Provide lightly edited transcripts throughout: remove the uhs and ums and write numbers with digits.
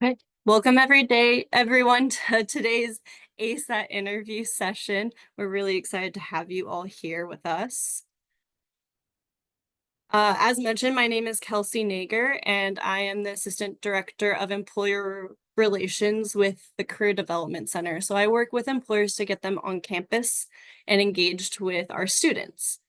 Okay. Welcome everyone to today's ASAT interview session. We're really excited to have you all here with us. As mentioned, my name is Kelsey Nager, and I am the Assistant Director of Employer Relations with the Career Development Center. So I work with employers to get them on campus and engaged with our students.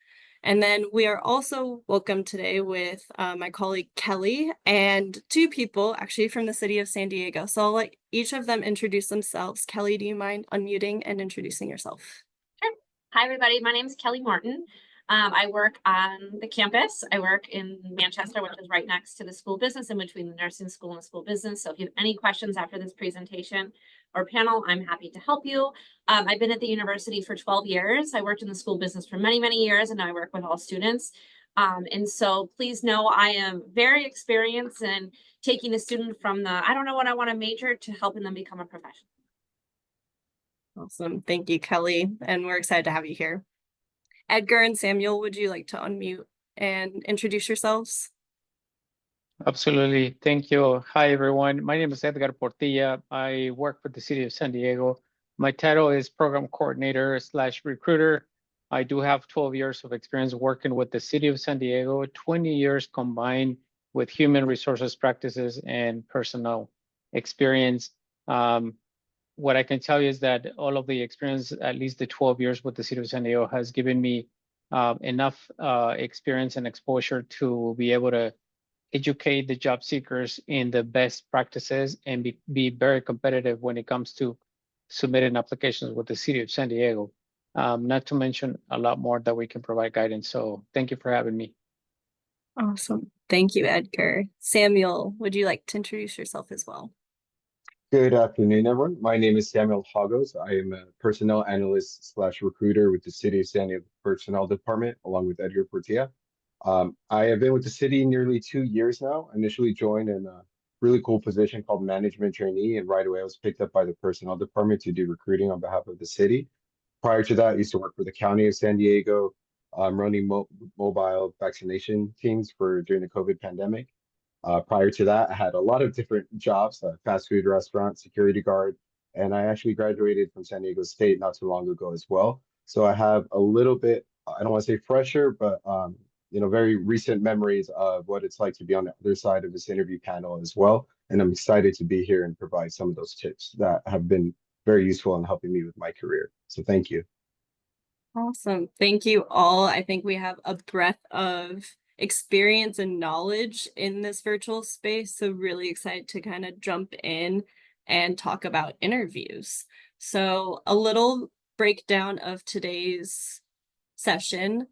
And then we are also welcome today with my colleague Kelly and two people actually from the city of San Diego. So I'll let each of them introduce themselves. Kelly, do you mind unmuting and introducing yourself? Sure. Hi, everybody. My name is Kelly Martin. I work on the campus. I work in Manchester, which is right next to the school business, in between the nursing school and the school business. So if you have any questions after this presentation or panel, I'm happy to help you. I've been at the university for 12 years. I worked in the school business for many, many years, and now I work with all students. And so please know I am very experienced in taking a student from the, I don't know what I want to major, to helping them become a professional. Awesome. Thank you, Kelly. And we're excited to have you here. Edgar and Samuel, would you like to unmute and introduce yourselves? Absolutely. Thank you. Hi, everyone. My name is Edgar Portilla. I work for the city of San Diego. My title is program coordinator / recruiter. I do have 12 years of experience working with the city of San Diego, 20 years combined with human resources practices and personnel experience. What I can tell you is that all of the experience, at least the 12 years with the city of San Diego, has given me enough experience and exposure to be able to educate the job seekers in the best practices and be very competitive when it comes to submitting applications with the city of San Diego. Not to mention a lot more that we can provide guidance. So thank you for having me. Awesome. Thank you, Edgar. Samuel, would you like to introduce yourself as well? Good afternoon, everyone. My name is Samuel Hagos. I am a personnel analyst / recruiter with the City of San Diego Personnel Department, along with Edgar Portilla. I have been with the city nearly 2 years now. Initially joined in a really cool position called management trainee, and right away I was picked up by the personnel department to do recruiting on behalf of the city. Prior to that, I used to work for the County of San Diego, running mobile vaccination teams for during the COVID pandemic. Prior to that, I had a lot of different jobs, fast food restaurant, security guard, and I actually graduated from San Diego State not too long ago as well. So I have a little bit, I don't want to say fresher, but very recent memories of what it's like to be on the other side of this interview panel as well. And I'm excited to be here and provide some of those tips that have been very useful in helping me with my career. So thank you. Awesome. Thank you all. I think we have a breadth of experience and knowledge in this virtual space. So really excited to kind of jump in and talk about interviews. So a little breakdown of today's session.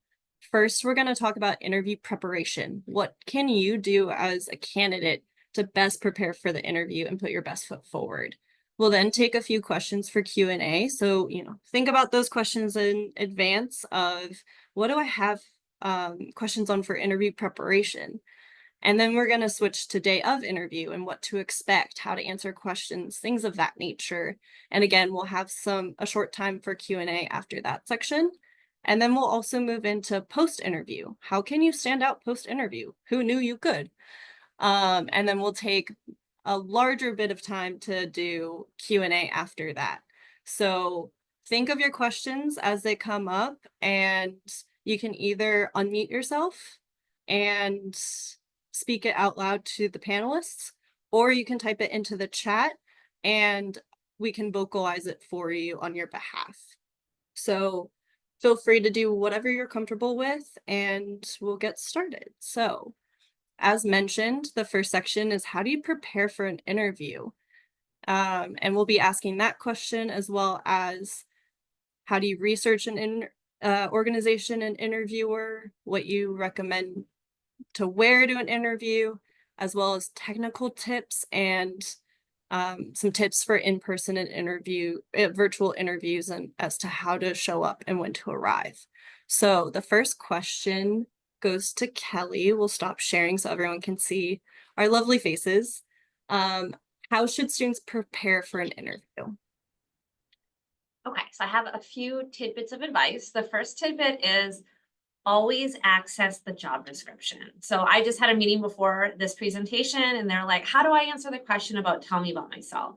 First, we're going to talk about interview preparation. What can you do as a candidate to best prepare for the interview and put your best foot forward? We'll then take a few questions for Q&A. So, think about those questions in advance of what do I have questions on for interview preparation? And then we're going to switch to day of interview and what to expect, how to answer questions, things of that nature. And again, we'll have a short time for Q&A after that section. And then we'll also move into post-interview. How can you stand out post-interview? Who knew you could? And then we'll take a larger bit of time to do Q&A after that. So think of your questions as they come up, and you can either unmute yourself and speak it out loud to the panelists, or you can type it into the chat and we can vocalize it for you on your behalf. So feel free to do whatever you're comfortable with, and we'll get started. So as mentioned, the first section is how do you prepare for an interview? And we'll be asking that question, as well as how do you research an organization and interviewer, what you recommend to wear to an interview, as well as technical tips and some tips for in-person and virtual interviews, and as to how to show up and when to arrive. So the first question goes to Kelly. We'll stop sharing so everyone can see our lovely faces. How should students prepare for an interview? Okay, so I have a few tidbits of advice. The first tidbit is always access the job description. So I just had a meeting before this presentation and they're like, how do I answer the question about tell me about myself?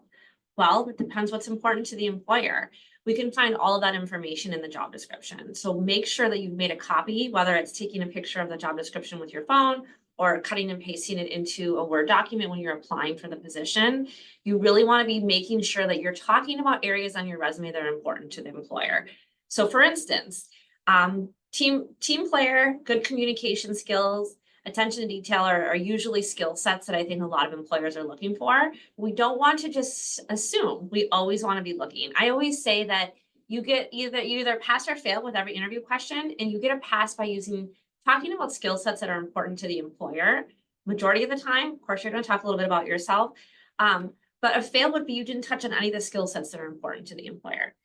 Well, it depends what's important to the employer. We can find all of that information in the job description. So make sure that you've made a copy, whether it's taking a picture of the job description with your phone or cutting and pasting it into a Word document when you're applying for the position. You really want to be making sure that you're talking about areas on your resume that are important to the employer. So for instance, team player, good communication skills, attention to detail are usually skill sets that I think a lot of employers are looking for. We don't want to just assume. We always want to be looking. I always say that you get you either pass or fail with every interview question, and you get a pass by talking about skill sets that are important to the employer. Majority of the time, of course, you're going to talk a little bit about yourself. But a fail would be you didn't touch on any of the skill sets that are important to the employer.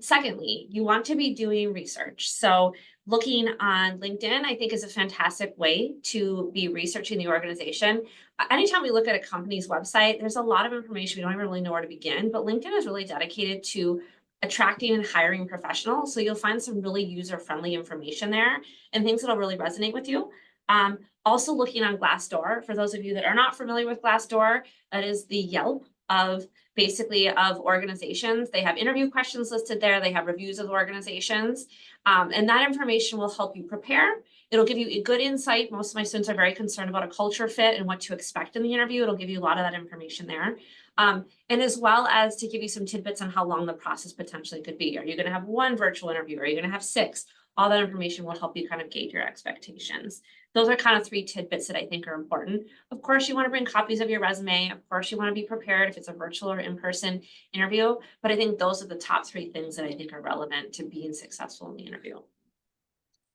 Secondly, you want to be doing research. So looking on LinkedIn, I think, is a fantastic way to be researching the organization. Anytime we look at a company's website, there's a lot of information. We don't even really know where to begin, but LinkedIn is really dedicated to attracting and hiring professionals. So you'll find some really user-friendly information there and things that'll really resonate with you. Also looking on Glassdoor, for those of you that are not familiar with Glassdoor, that is the Yelp of organizations. They have interview questions listed there. They have reviews of organizations. And that information will help you prepare. It'll give you a good insight. Most of my students are very concerned about a culture fit and what to expect in the interview. It'll give you a lot of that information there. And as well as to give you some tidbits on how long the process potentially could be. Are you going to have one virtual interview? Are you going to have 6? All that information will help you kind of gauge your expectations. Those are kind of 3 tidbits that I think are important. Of course, you want to bring copies of your resume. Of course, you want to be prepared if it's a virtual or in-person interview. But I think those are the top 3 things that I think are relevant to being successful in the interview.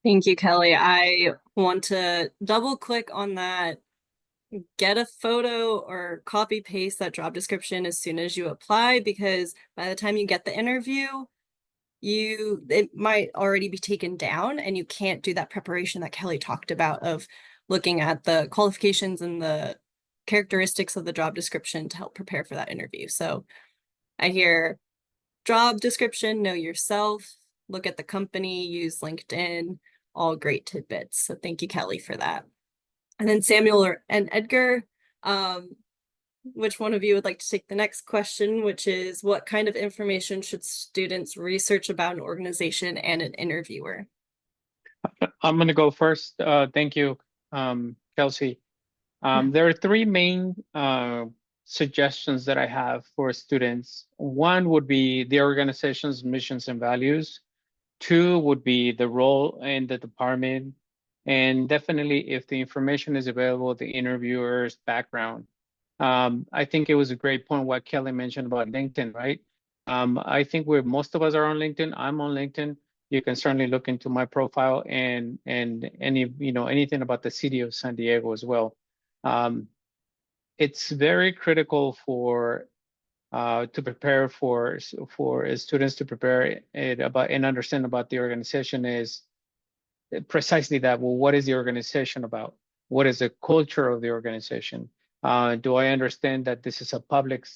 Thank you, Kelly. I want to double click on that. Get a photo or copy paste that job description as soon as you apply, because by the time you get the interview, it might already be taken down and you can't do that preparation that Kelly talked about of looking at the qualifications and the characteristics of the job description to help prepare for that interview. So I hear job description, know yourself, look at the company, use LinkedIn, all great tidbits. So thank you, Kelly, for that. And then Samuel and Edgar, which one of you would like to take the next question, which is what kind of information should students research about an organization and an interviewer? I'm going to go first. Thank you, Kelsey. There are 3 main suggestions that I have for students. 1 would be the organization's missions and values. 2 would be the role in the department. And definitely, if the information is available, the interviewer's background. I think it was a great point what Kelly mentioned about LinkedIn, right? I think most of us are on LinkedIn. I'm on LinkedIn. You can certainly look into my profile and anything about the city of San Diego as well. It's very critical to prepare for students to prepare it about and understand about the organization is precisely that. Well, what is the organization about? What is the culture of the organization? Do I understand that this is a public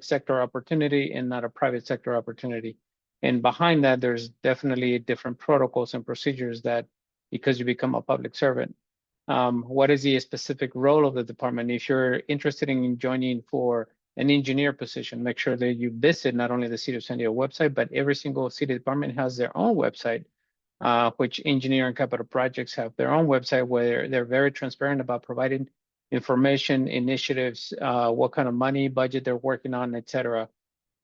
sector opportunity and not a private sector opportunity? And behind that, there's definitely different protocols and procedures that, because you become a public servant, what is the specific role of the department? If you're interested in joining for an engineer position, make sure that you visit not only the City of San Diego website, but every single city department has their own website, which engineer and capital projects have their own website where they're very transparent about providing information, initiatives, what kind of money budget they're working on, etc.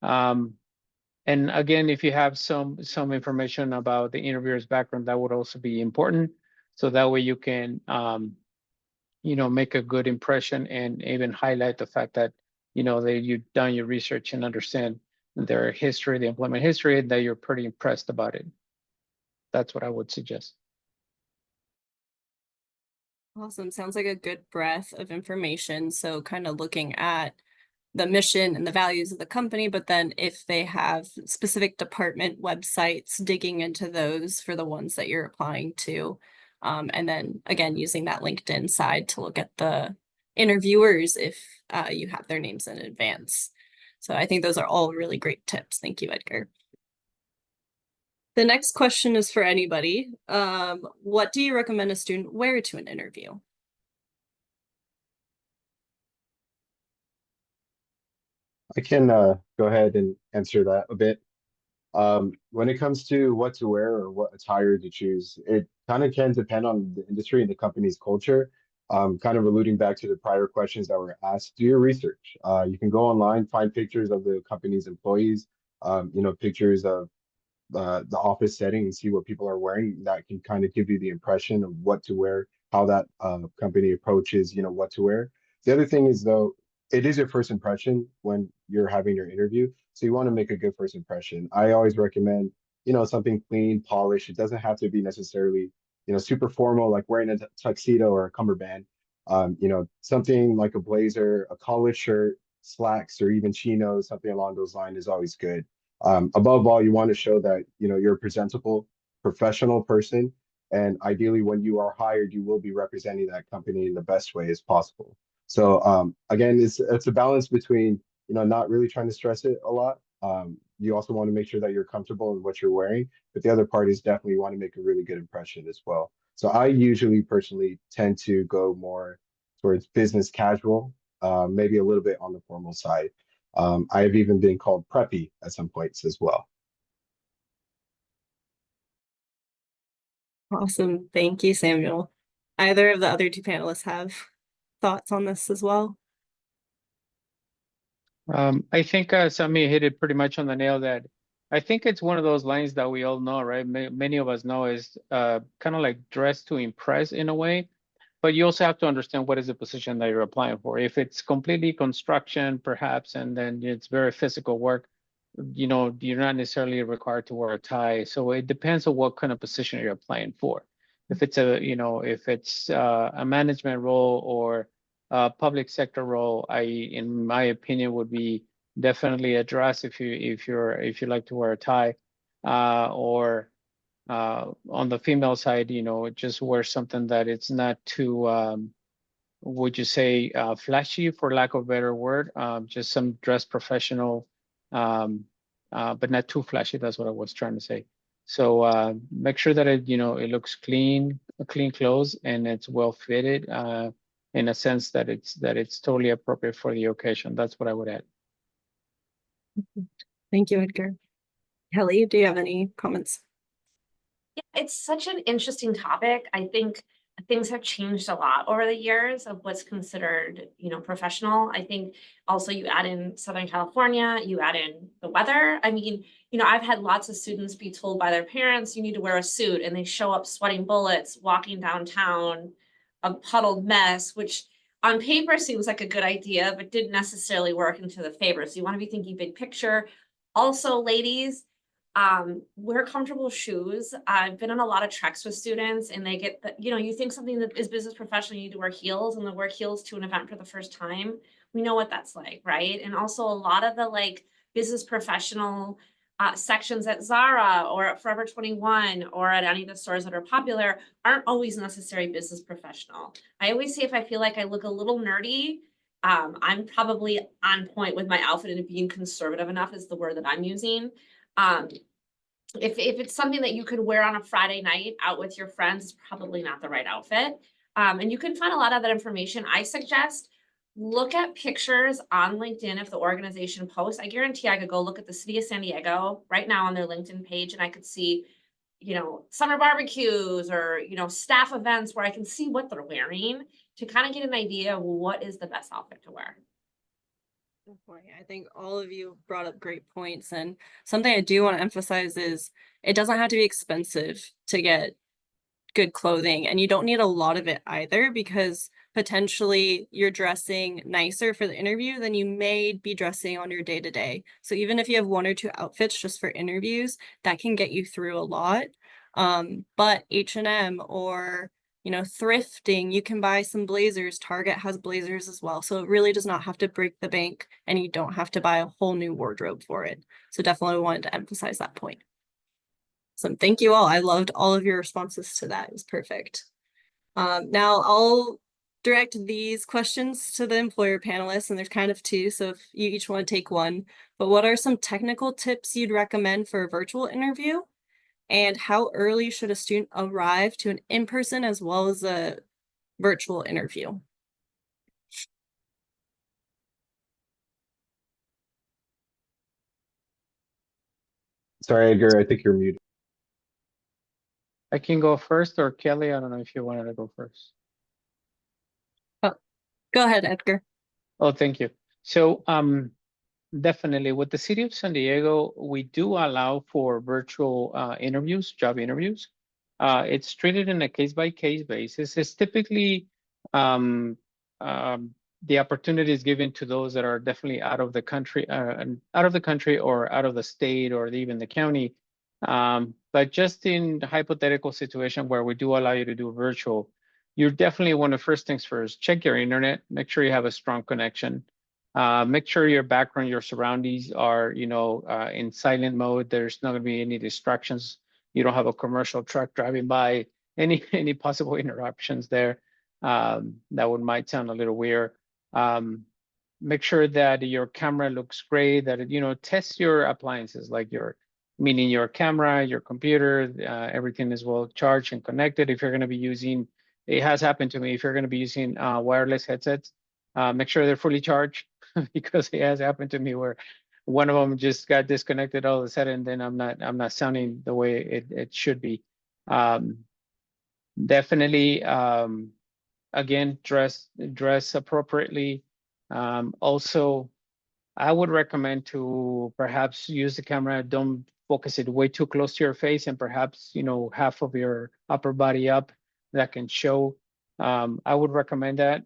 And again, if you have some information about the interviewer's background, that would also be important. So that way you can, make a good impression and even highlight the fact that, that you've done your research and understand their history, the employment history, and that you're pretty impressed about it. That's what I would suggest. Awesome. Sounds like a good breadth of information. So kind of looking at the mission and the values of the company, but then if they have specific department websites, digging into those for the ones that you're applying to. And then again, using that LinkedIn side to look at the interviewers if you have their names in advance. So I think those are all really great tips. Thank you, Edgar. The next question is for anybody. What do you recommend a student wear to an interview? I can go ahead and answer that a bit. When it comes to what to wear or what attire to choose, it kind of can depend on the industry and the company's culture. Kind of alluding back to the prior questions that were asked, do your research. You can go online, find pictures of the company's employees, pictures of the office setting and see what people are wearing. That can kind of give you the impression of what to wear, how that company approaches, what to wear. The other thing is though, it is your first impression when you're having your interview. So you want to make a good first impression. I always recommend, something clean, polished. It doesn't have to be necessarily, super formal, like wearing a tuxedo or a cummerbund. Something like a blazer, a collared shirt, slacks, or even chinos, something along those lines is always good. Above all, you want to show that you're a presentable, professional person, and ideally, when you are hired, you will be representing that company in the best way as possible. So again, it's a balance between not really trying to stress it a lot. You also want to make sure that you're comfortable in what you're wearing, but the other part is definitely you want to make a really good impression as well. So I usually personally tend to go more towards business casual, maybe a little bit on the formal side. I've even been called preppy at some points as well. Awesome. Thank you, Samuel. Either of the other two panelists have thoughts on this as well? I think Sami hit it pretty much on the nail that I think it's one of those lines that we all know, right? Many of us know is kind of like dress to impress in a way, but you also have to understand what is the position that you're applying for. If it's completely construction, perhaps, and then it's very physical work, you're not necessarily required to wear a tie. So it depends on what kind of position you're applying for. If it's a management role or public sector role, in my opinion, would be definitely a dress if you like to wear a tie, or on the female side, just wear something that it's not too, would you say, flashy, for lack of a better word, just some dress professional, but not too flashy. That's what I was trying to say. So make sure that it looks clean clothes, and it's well fitted, in a sense that it's totally appropriate for the occasion. That's what I would add. Thank you, Edgar. Kelly, do you have any comments? Yeah, it's such an interesting topic. I think things have changed a lot over the years of what's considered, professional. I think also you add in Southern California, you add in the weather. I mean, I've had lots of students be told by their parents, you need to wear a suit, and they show up sweating bullets, walking downtown, a puddled mess, which on paper seems like a good idea, but didn't necessarily work into the favor. So you want to be thinking big picture. Also, ladies, wear comfortable shoes. I've been on a lot of treks with students, and they get that, you think something that is business professional, you need to wear heels, and they wear heels to an event for the first time. We know what that's like, right? And also a lot of the business professional sections at Zara or at Forever 21 or at any of the stores that are popular aren't always necessary business professional. I always say if I feel like I look a little nerdy, I'm probably on point with my outfit, and being conservative enough is the word that I'm using. If it's something that you could wear on a Friday night out with your friends, it's probably not the right outfit. And you can find a lot of that information. I suggest look at pictures on LinkedIn if the organization posts. I guarantee I could go look at the city of San Diego right now on their LinkedIn page, and I could see, summer barbecues or, staff events where I can see what they're wearing to kind of get an idea of what is the best outfit to wear. Definitely. I think all of you brought up great points, and something I do want to emphasize is it doesn't have to be expensive to get good clothing, and you don't need a lot of it either, because potentially you're dressing nicer for the interview than you may be dressing on your day-to-day. So even if you have one or two outfits just for interviews, that can get you through a lot. But H&M or thrifting, you can buy some blazers. Target has blazers as well. So it really does not have to break the bank, and you don't have to buy a whole new wardrobe for it. So definitely wanted to emphasize that point. So thank you all. I loved all of your responses to that. It was perfect. Now I'll direct these questions to the employer panelists, and there's kind of two, so if you each want to take one. But what are some technical tips you'd recommend for a virtual interview? And how early should a student arrive to an in-person as well as a virtual interview? Sorry, Edgar, I think you're muted. I can go first, or Kelly, I don't know if you wanted to go first. Oh, go ahead, Edgar. Oh, thank you. So, definitely with the city of San Diego, we do allow for virtual interviews, job interviews. It's treated in a case-by-case basis. It's typically um, the opportunity is given to those that are definitely out of the country, or out of the state, or even the county. But just in the hypothetical situation where we do allow you to do virtual, you definitely want to, first things first, check your internet, make sure you have a strong connection. Make sure your background, your surroundings are, in silent mode. There's not going to be any distractions. You don't have a commercial truck driving by. Any possible interruptions there. That would might sound a little weird. Make sure that your camera looks great. That test your appliances, like meaning your camera, your computer, everything is well charged and connected. If you're going to be using, it has happened to me. If you're going to be using wireless headsets, make sure they're fully charged. Because it has happened to me where one of them just got disconnected all of a sudden, then I'm not sounding the way it should be. Definitely, again, dress appropriately. Also, I would recommend to perhaps use the camera, don't focus it way too close to your face, and perhaps half of your upper body up, that can show. I would recommend that.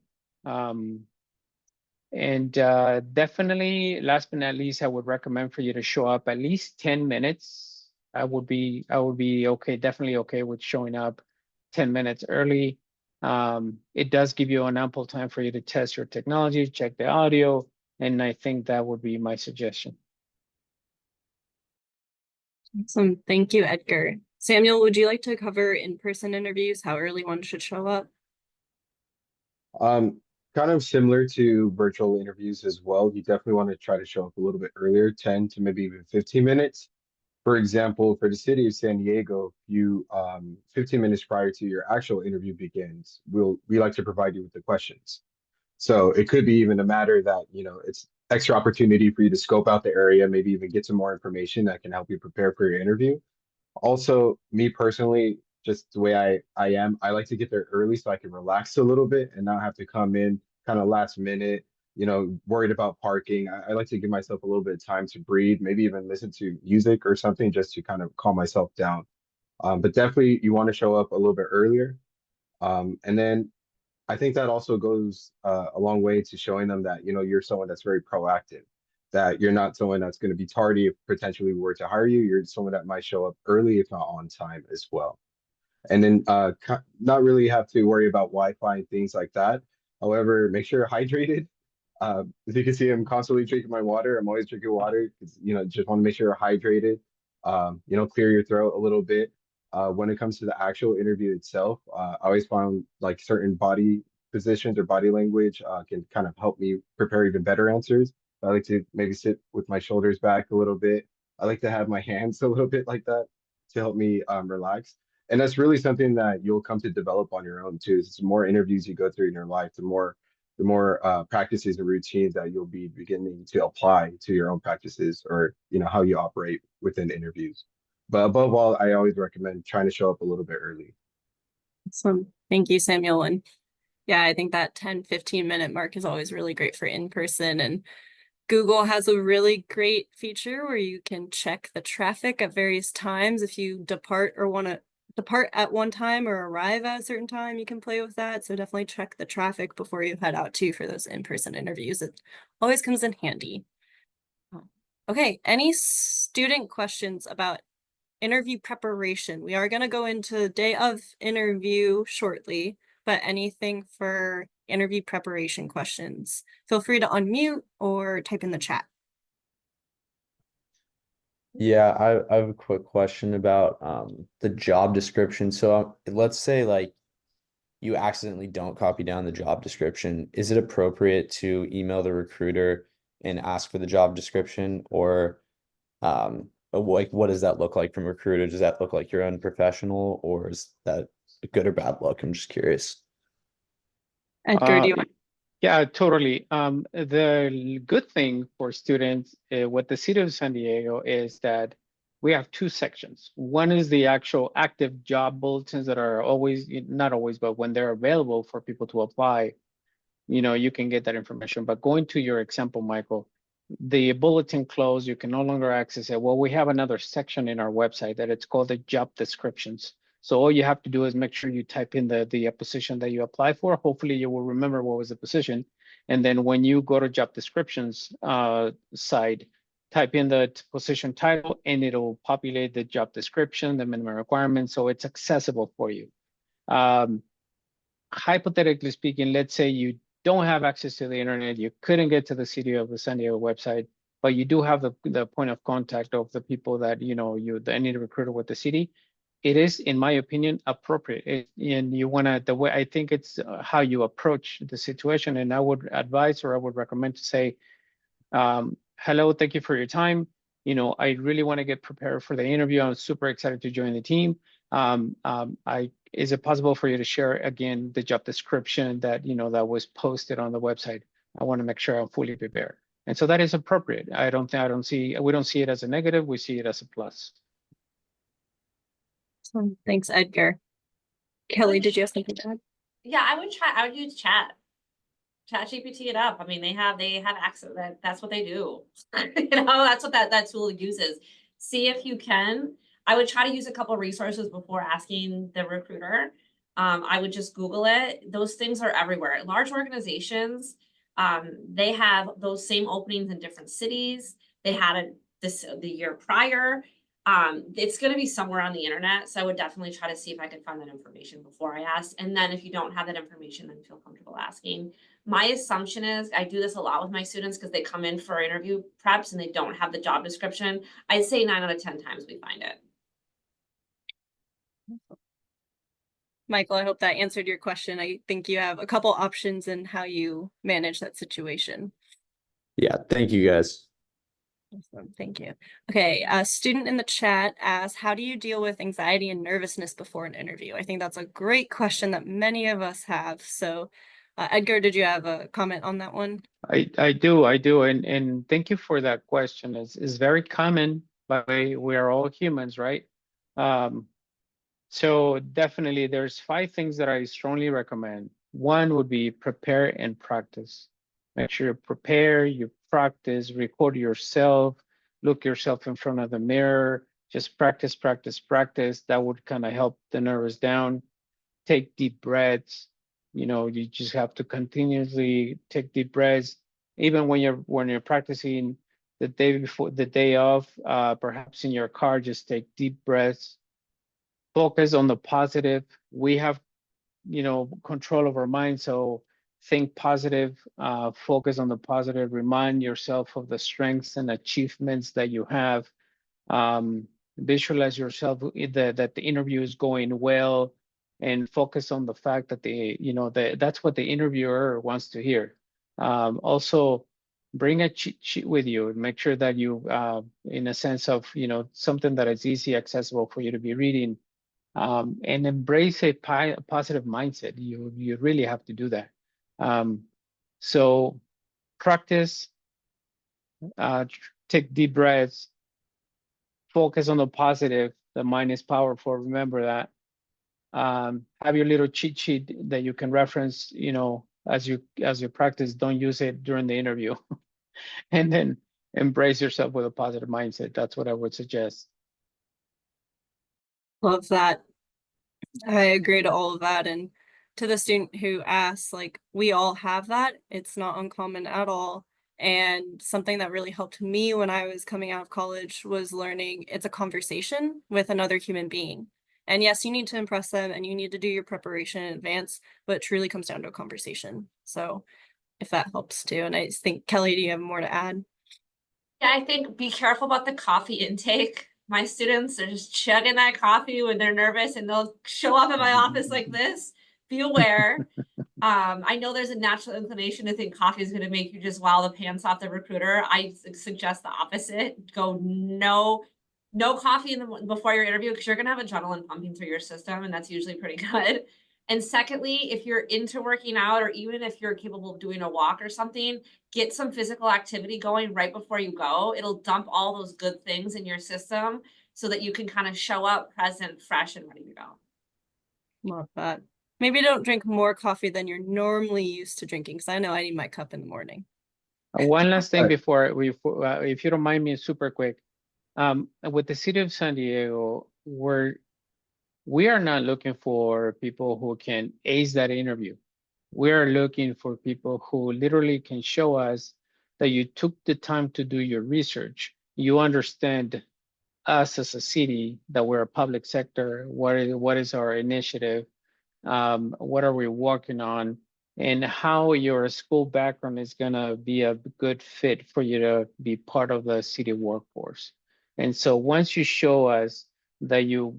And definitely, last but not least, I would recommend for you to show up at least 10 minutes. I would be okay, definitely okay with showing up 10 minutes early. It does give you an ample time for you to test your technology, check the audio, and I think that would be my suggestion. Awesome. Thank you, Edgar. Samuel, would you like to cover in-person interviews, how early one should show up? Kind of similar to virtual interviews as well. You definitely want to try to show up a little bit earlier, 10 to maybe even 15 minutes. For example, for the city of San Diego, you 15 minutes prior to your actual interview begins, we like to provide you with the questions. So it could be even a matter that, it's extra opportunity for you to scope out the area, maybe even get some more information that can help you prepare for your interview. Also, me personally, just the way I am, I like to get there early so I can relax a little bit and not have to come in kind of last minute, worried about parking. I like to give myself a little bit of time to breathe, maybe even listen to music or something just to kind of calm myself down. But definitely you want to show up a little bit earlier. And then I think that also goes a long way to showing them that, you're someone that's very proactive, that you're not someone that's going to be tardy if potentially we were to hire you. You're someone that might show up early, if not on time as well. And then not really have to worry about Wi-Fi and things like that. However, make sure you're hydrated. As you can see, I'm constantly drinking my water. I'm always drinking water because, just want to make sure you're hydrated. Clear your throat a little bit. When it comes to the actual interview itself, I always found like certain body positions or body language can kind of help me prepare even better answers. I like to maybe sit with my shoulders back a little bit. I like to have my hands a little bit like that to help me relax. And that's really something that you'll come to develop on your own too. The more interviews you go through in your life, the more practices and routines that you'll be beginning to apply to your own practices, or how you operate within interviews. But above all, I always recommend trying to show up a little bit early. Awesome. Thank you, Samuel. And yeah, I think that 10-15 minute mark is always really great for in-person. And Google has a really great feature where you can check the traffic at various times. If you depart or want to depart at one time or arrive at a certain time, you can play with that. So definitely check the traffic before you head out too for those in-person interviews. It always comes in handy. Okay, any student questions about interview preparation? We are going to go into day of interview shortly, but anything for interview preparation questions, feel free to unmute or type in the chat. Yeah, I have a quick question about the job description. So let's say like you accidentally don't copy down the job description. Is it appropriate to email the recruiter and ask for the job description, or like, what does that look like from a recruiter? Does that look like you're unprofessional, or is that a good or bad look? I'm just curious. Edgar, do you want? Yeah, totally. The good thing for students with the City of San Diego is that we have two sections. One is the actual active job bulletins that are always, not always, but when they're available for people to apply, you can get that information. But going to your example, Michael, the bulletin closed, you can no longer access it. Well, we have another section in our website that it's called the job descriptions. So all you have to do is make sure you type in the position that you apply for. Hopefully you will remember what was the position. And then when you go to job descriptions side, type in the position title and it'll populate the job description, the minimum requirements. So it's accessible for you. Hypothetically speaking, let's say you don't have access to the internet, you couldn't get to the City of the San Diego website, but you do have the point of contact of the people that any recruiter with the city. It is, in my opinion, appropriate. And you want to, the way I think it's how you approach the situation. And I would advise, or I would recommend to say, hello, thank you for your time. I really want to get prepared for the interview. I'm super excited to join the team. Is it possible for you to share again the job description that that was posted on the website? I want to make sure I'm fully prepared. And so that is appropriate. We don't see it as a negative, we see it as a plus. Thanks, Edgar. Kelly, did you have something to add? Yeah, I would use chat GPT it up. I mean, they have access, that's what they do. That's what that tool uses. See if you can. I would try to use a couple of resources before asking the recruiter. I would just Google it. Those things are everywhere. Large organizations, they have those same openings in different cities. They had it the year prior. It's going to be somewhere on the internet. So I would definitely try to see if I could find that information before I asked. And then if you don't have that information, then feel comfortable asking. My assumption is, I do this a lot with my students because they come in for interview preps and they don't have the job description. I'd say 9 out of 10 times we find it. Michael, I hope that answered your question. I think you have a couple options in how you manage that situation. Yeah, thank you guys. Awesome, thank you. Okay, a student in the chat asked, how do you deal with anxiety and nervousness before an interview? I think that's a great question that many of us have. So Edgar, did you have a comment on that one? I do. And thank you for that question. It's very common, by the way, we are all humans, right? So definitely there's 5 things that I strongly recommend. One would be prepare and practice. Make sure you prepare, you practice, record yourself, look yourself in front of the mirror, just practice, practice, practice. That would kind of help the nerves down. Take deep breaths. You just have to continuously take deep breaths. Even when you're practicing the day before, the day of, perhaps in your car, just take deep breaths. Focus on the positive. We have, control of our mind. So think positive, focus on the positive, remind yourself of the strengths and achievements that you have. Visualize yourself that the interview is going well, and focus on the fact that that's what the interviewer wants to hear. Also, bring a cheat sheet with you. Make sure that you, in a sense of, something that is easy, accessible for you to be reading. And embrace a positive mindset. You really have to do that. So practice, take deep breaths, focus on the positive. The mind is powerful. Remember that. Have your little cheat sheet that you can reference, as you practice. Don't use it during the interview. And then embrace yourself with a positive mindset. That's what I would suggest. Love that. I agree to all of that. And to the student who asked, like, we all have that. It's not uncommon at all. And something that really helped me when I was coming out of college was learning it's a conversation with another human being. And yes, you need to impress them and you need to do your preparation in advance, but it truly comes down to a conversation. So if that helps too. And I just think, Kelly, do you have more to add? Yeah, I think be careful about the coffee intake. My students are just chugging that coffee when they're nervous and they'll show up in my office like this. Be aware. I know there's a natural inclination to think coffee is going to make you just wow the pants off the recruiter. I suggest the opposite. Go no no coffee in the before your interview because you're gonna have adrenaline pumping through your system, and that's usually pretty good. And secondly, if you're into working out, or even if you're capable of doing a walk or something, get some physical activity going right before you go. It'll dump all those good things in your system so that you can kind of show up present, fresh, and ready to go. Love that. Maybe don't drink more coffee than you're normally used to drinking, because I know I need my cup in the morning. One last thing Right. before if you don't mind me, super quick. With the city of San Diego, we are not looking for people who can ace that interview. We are looking for people who literally can show us that you took the time to do your research. You understand us as a city, that we're a public sector. What is our initiative? What are we working on, and how your school background is going to be a good fit for you to be part of the city workforce. And so once you show us that you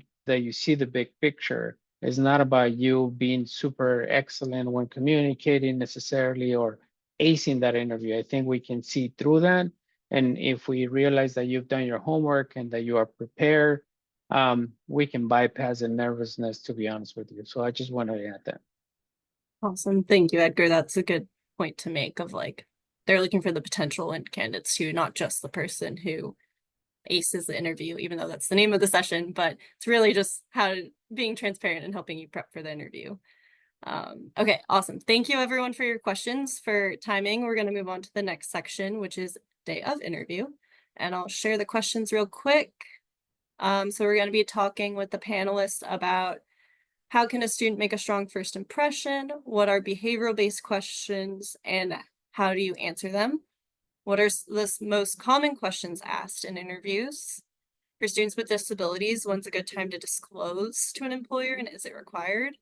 see the big picture, it's not about you being super excellent when communicating necessarily or acing that interview. I think we can see through that. And if we realize that you've done your homework and that you are prepared, we can bypass the nervousness, to be honest with you. So I just wanted to add that. Awesome. Thank you, Edgar. That's a good point to make, of like, they're looking for the potential in candidates too, not just the person who aces the interview, even though that's the name of the session, but it's really just how being transparent and helping you prep for the interview. Okay, awesome. Thank you everyone for your questions. For timing, we're going to move on to the next section, which is day of interview. And I'll share the questions real quick. So we're going to be talking with the panelists about how can a student make a strong first impression? What are behavioral-based questions and how do you answer them? What are the most common questions asked in interviews? For students with disabilities, when's a good time to disclose to an employer and is it required?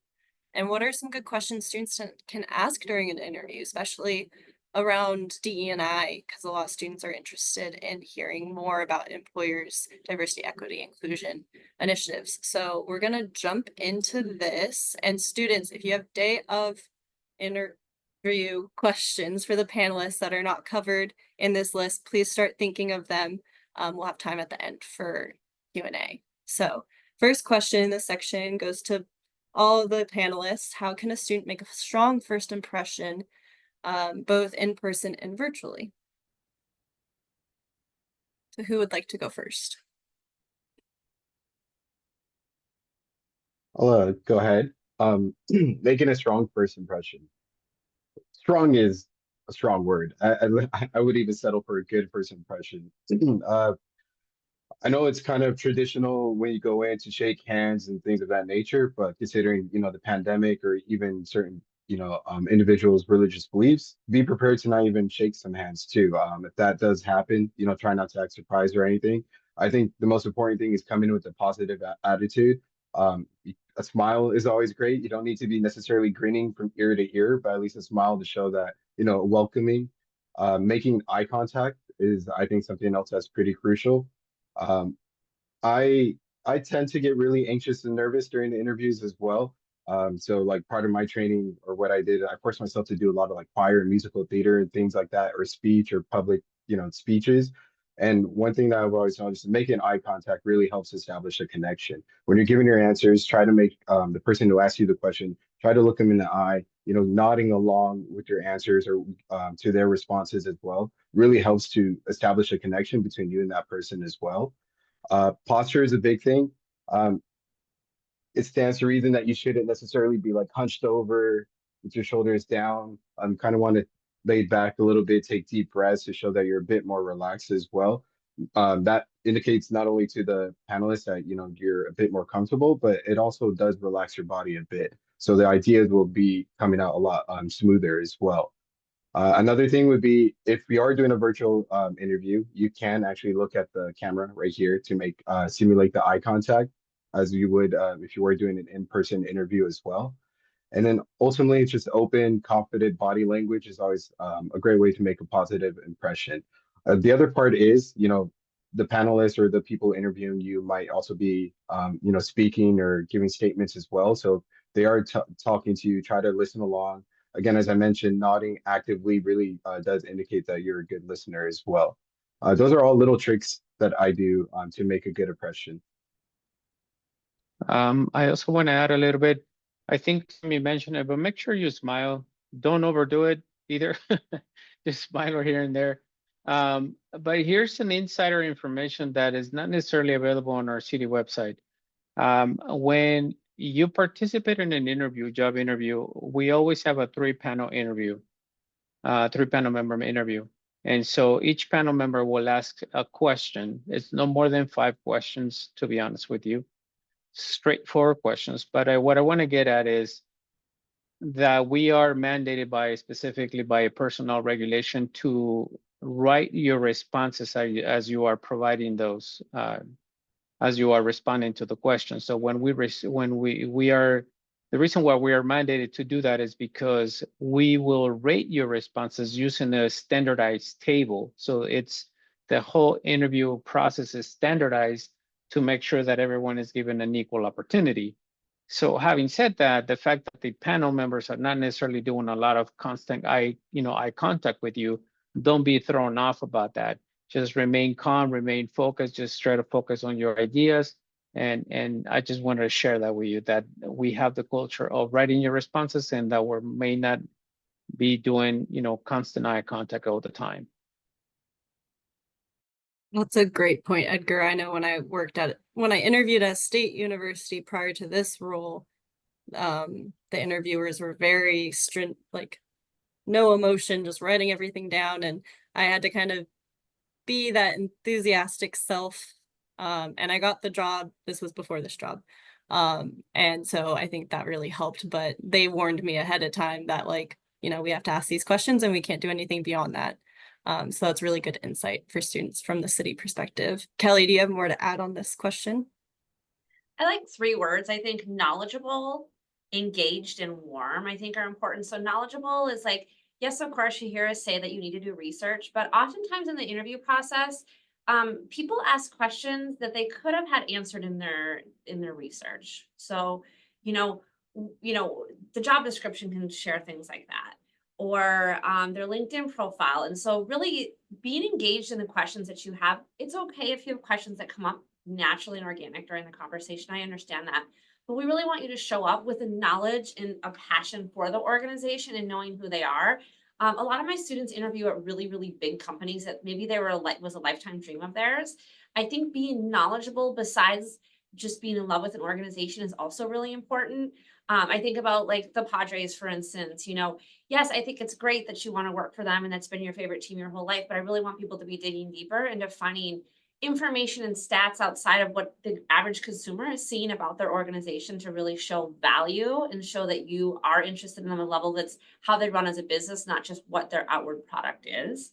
And what are some good questions students can ask during an interview, especially around DE&I, because a lot of students are interested in hearing more about employers' diversity, equity, inclusion initiatives. So we're going to jump into this. And students, if you have day of interview questions for the panelists that are not covered in this list, please start thinking of them. We'll have time at the end for Q&A. So first question in this section goes to all of the panelists. How can a student make a strong first impression, both in person and virtually? So who would like to go first? I'll go ahead. Making a strong first impression. Strong is a strong word. I would even settle for a good first impression. I know it's kind of traditional when you go in to shake hands and things of that nature, but considering, the pandemic or even certain, individuals' religious beliefs, be prepared to not even shake some hands too. If that does happen, try not to act surprised or anything. I think the most important thing is coming with a positive attitude. A smile is always great. You don't need to be necessarily grinning from ear to ear, but at least a smile to show that, welcoming. Making eye contact is, I think, something else that's pretty crucial. um, I I tend to get really anxious and nervous during the interviews as well. So like part of my training or what I did, I forced myself to do a lot of like choir and musical theater and things like that, or speech or public, speeches. And one thing that I've always noticed is making eye contact really helps establish a connection. When you're giving your answers, try to make the person who asks you the question, try to look them in the eye, nodding along with your answers or to their responses as well, really helps to establish a connection between you and that person as well. Posture is a big thing. Um, it stands to reason that you shouldn't necessarily be like hunched over with your shoulders down. Kind of want to lay back a little bit, take deep breaths to show that you're a bit more relaxed as well. That indicates not only to the panelists that you're a bit more comfortable, but it also does relax your body a bit. So the ideas will be coming out a lot smoother as well. Another thing would be if we are doing a virtual interview, you can actually look at the camera right here to make simulate the eye contact as you would if you were doing an in-person interview as well. And then ultimately, it's just open, confident body language is always a great way to make a positive impression. The other part is, the panelists or the people interviewing you might also be, speaking or giving statements as well. So they are talking to you, try to listen along. Again, as I mentioned, nodding actively really does indicate that you're a good listener as well. Those are all little tricks that I do to make a good impression. I also want to add a little bit. I think you mentioned it, but make sure you smile. Don't overdo it either. Just smile here and there. But here's some insider information that is not necessarily available on our city website. When you participate in an interview, job interview, we always have a three-panel interview, three-panel member interview. And so each panel member will ask a question. It's no more than 5 questions, to be honest with you. Straightforward questions. But what I want to get at is that we are mandated by specifically by a personnel regulation to write your responses as you are providing those, as you are responding to the question. So when we are, the reason why we are mandated to do that is because we will rate your responses using a standardized table. So it's the whole interview process is standardized to make sure that everyone is given an equal opportunity. So having said that, the fact that the panel members are not necessarily doing a lot of constant eye contact with you, don't be thrown off about that. Just remain calm, remain focused, just try to focus on your ideas. And I just wanted to share that with you, that we have the culture of writing your responses and that we may not be doing, constant eye contact all the time. That's a great point, Edgar. I know when I interviewed at State University prior to this role, the interviewers were very strict, like no emotion, just writing everything down. And I had to kind of be that enthusiastic self. And I got the job. This was before this job. And so I think that really helped, but they warned me ahead of time that we have to ask these questions and we can't do anything beyond that. So that's really good insight for students from the city perspective. Kelly, do you have more to add on this question? I like 3 words. I think knowledgeable, engaged, and warm, I think are important. So knowledgeable is like, yes, of course, you hear us say that you need to do research, but oftentimes in the interview process, people ask questions that they could have had answered in their research. So, the job description can share things like that, or their LinkedIn profile. And so really being engaged in the questions that you have, it's okay if you have questions that come up naturally and organic during the conversation. I understand that. But we really want you to show up with a knowledge and a passion for the organization and knowing who they are. A lot of my students interview at really, really big companies that maybe was a lifetime dream of theirs. I think being knowledgeable besides just being in love with an organization is also really important. I think about like the Padres, for instance, yes, I think it's great that you want to work for them and that's been your favorite team your whole life, but I really want people to be digging deeper into finding information and stats outside of what the average consumer is seeing about their organization to really show value and show that you are interested in them at a level that's how they run as a business, not just what their outward product is.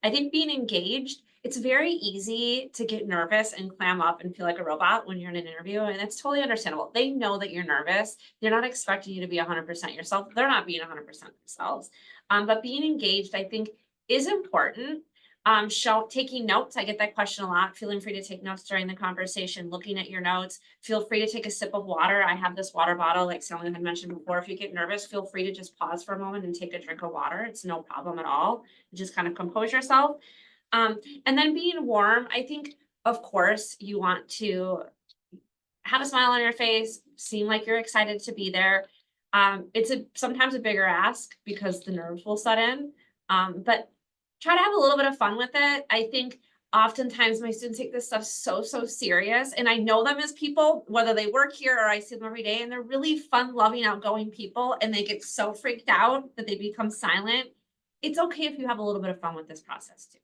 I think being engaged, it's very easy to get nervous and clam up and feel like a robot when you're in an interview, and it's totally understandable. They know that you're nervous. They're not expecting you to be 100% yourself. They're not being 100% themselves. But being engaged, I think, is important. Taking notes. I get that question a lot. Feeling free to take notes during the conversation, looking at your notes. Feel free to take a sip of water. I have this water bottle, like Sally had mentioned before. If you get nervous, feel free to just pause for a moment and take a drink of water. It's no problem at all. Just kind of compose yourself. And then being warm, I think, of course, you want to have a smile on your face, seem like you're excited to be there. It's sometimes a bigger ask because the nerves will set in. But try to have a little bit of fun with it. I think oftentimes my students take this stuff so serious, and I know them as people, whether they work here or I see them every day, and they're really fun, loving, outgoing people, and they get so freaked out that they become silent. It's okay if you have a little bit of fun with this process too.